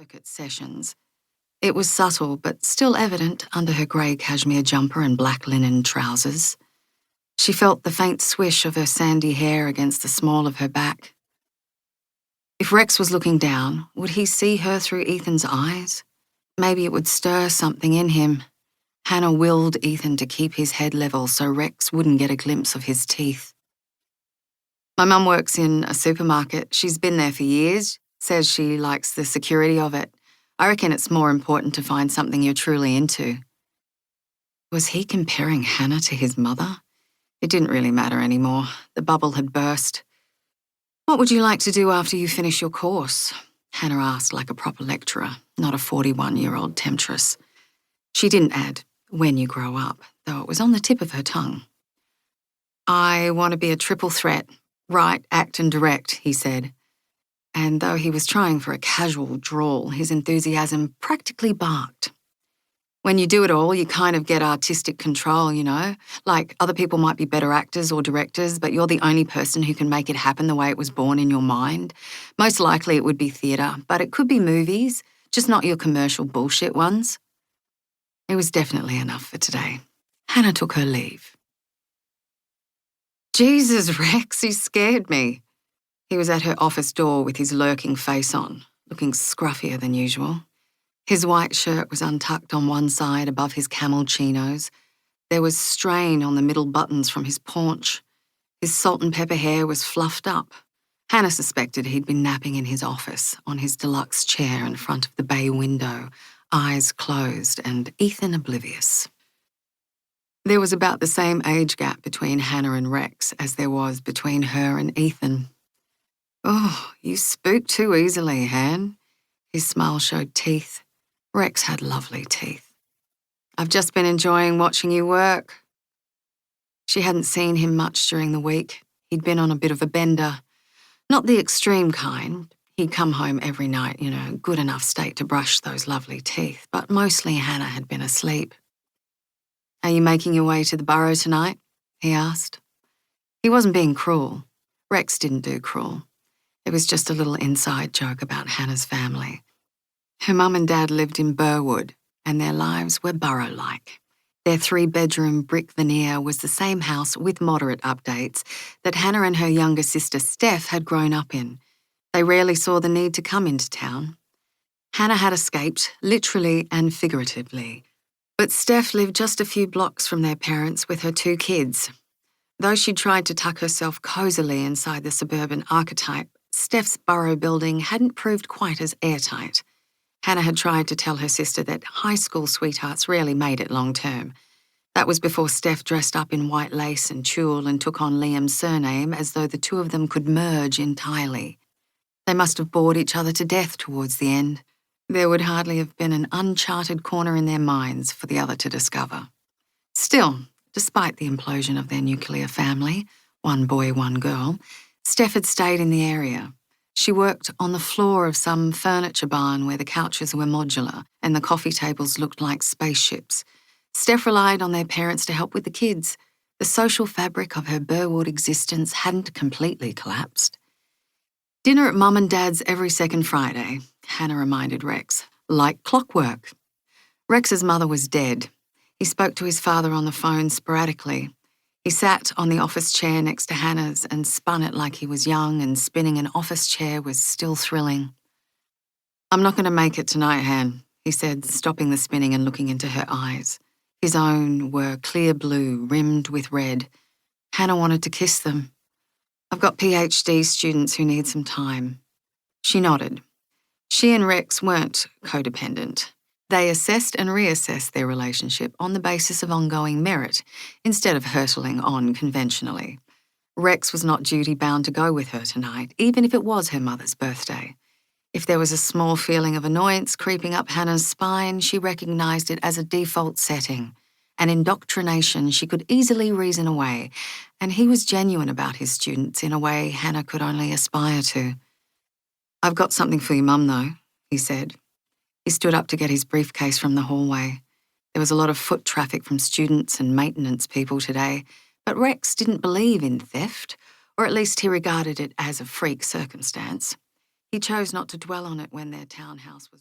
circuit sessions. It was subtle, but still evident under her grey cashmere jumper and black linen trousers. She felt the faint swish of her sandy hair against the small of her back. If Rex was looking down, would he see her through Ethan's eyes? Maybe it would stir something in him. Hannah willed Ethan to keep his head level so Rex wouldn't get a glimpse of his teeth. My mum works in a supermarket. She's been there for years, says she likes the security of it. I reckon it's more important to find something you're truly into. Was he comparing Hannah to his mother? It didn't really matter anymore. The bubble had burst. What would you like to do after you finish your course? Hannah asked like a proper lecturer, not a 41-year-old temptress. She didn't add, when you grow up, though it was on the tip of her tongue. I want to be a triple threat, write, act and direct, he said. And though he was trying for a casual drawl, his enthusiasm practically barked. When you do it all, you kind of get artistic control, you know? Like other people might be better actors or directors, but you're the only person who can make it happen the way it was born in your mind. Most likely it would be theatre, but it could be movies, just not your commercial bullshit ones. It was definitely enough for today. Hannah took her leave. Jesus, Rex, you scared me. He was at her office door with his lurking face on, looking scruffier than usual. His white shirt was untucked on one side above his camel chinos. There was strain on the middle buttons from his paunch. His salt and pepper hair was fluffed up. Hannah suspected he'd been napping in his office, on his deluxe chair in front of the bay window, eyes closed and Ethan oblivious. There was about the same age gap between Hannah and Rex as there was between her and Ethan. Oh, you spook too easily, Han. His smile showed teeth. Rex had lovely teeth. I've just been enjoying watching you work. She hadn't seen him much during the week. He'd been on a bit of a bender. Not the extreme kind. He'd come home every night, good enough state to brush those lovely teeth, but mostly Hannah had been asleep. Are you making your way to the borough tonight? He asked. He wasn't being cruel. Rex didn't do cruel. It was just a little inside joke about Hannah's family. Her mum and dad lived in Burwood, and their lives were borough-like. Their 3-bedroom brick veneer was the same house with moderate updates that Hannah and her younger sister Stef had grown up in. They rarely saw the need to come into town. Hannah had escaped, literally and figuratively. But Stef lived just a few blocks from their parents with her 2 kids. Though she tried to tuck herself cosily inside the suburban archetype, Stef's borough building hadn't proved quite as airtight. Hannah had tried to tell her sister that high school sweethearts rarely made it long term. That was before Stef dressed up in white lace and tulle and took on Liam's surname as though the two of them could merge entirely. They must have bored each other to death towards the end. There would hardly have been an uncharted corner in their minds for the other to discover. Still, despite the implosion of their nuclear family, 1 boy, 1 girl, Stef had stayed in the area. She worked on the floor of some furniture barn where the couches were modular and the coffee tables looked like spaceships. Stef relied on their parents to help with the kids. The social fabric of her Burwood existence hadn't completely collapsed. Dinner at Mum and Dad's every second Friday, Hannah reminded Rex, like clockwork. Rex's mother was dead. He spoke to his father on the phone sporadically. He sat on the office chair next to Hannah's and spun it like he was young, and spinning an office chair was still thrilling. I'm not going to make it tonight, Han, he said, stopping the spinning and looking into her eyes. His own were clear blue, rimmed with red. Hannah wanted to kiss them. I've got PhD students who need some time. She nodded. She and Rex weren't codependent. They assessed and reassessed their relationship on the basis of ongoing merit, instead of hurtling on conventionally. Rex was not duty-bound to go with her tonight, even if it was her mother's birthday. If there was a small feeling of annoyance creeping up Hannah's spine, she recognised it as a default setting, an indoctrination she could easily reason away, and he was genuine about his students in a way Hannah could only aspire to. I've got something for your mum, though, he said. He stood up to get his briefcase from the hallway. There was a lot of foot traffic from students and maintenance people today, but Rex didn't believe in theft, or at least he regarded it as a freak circumstance. He chose not to dwell on it when their townhouse was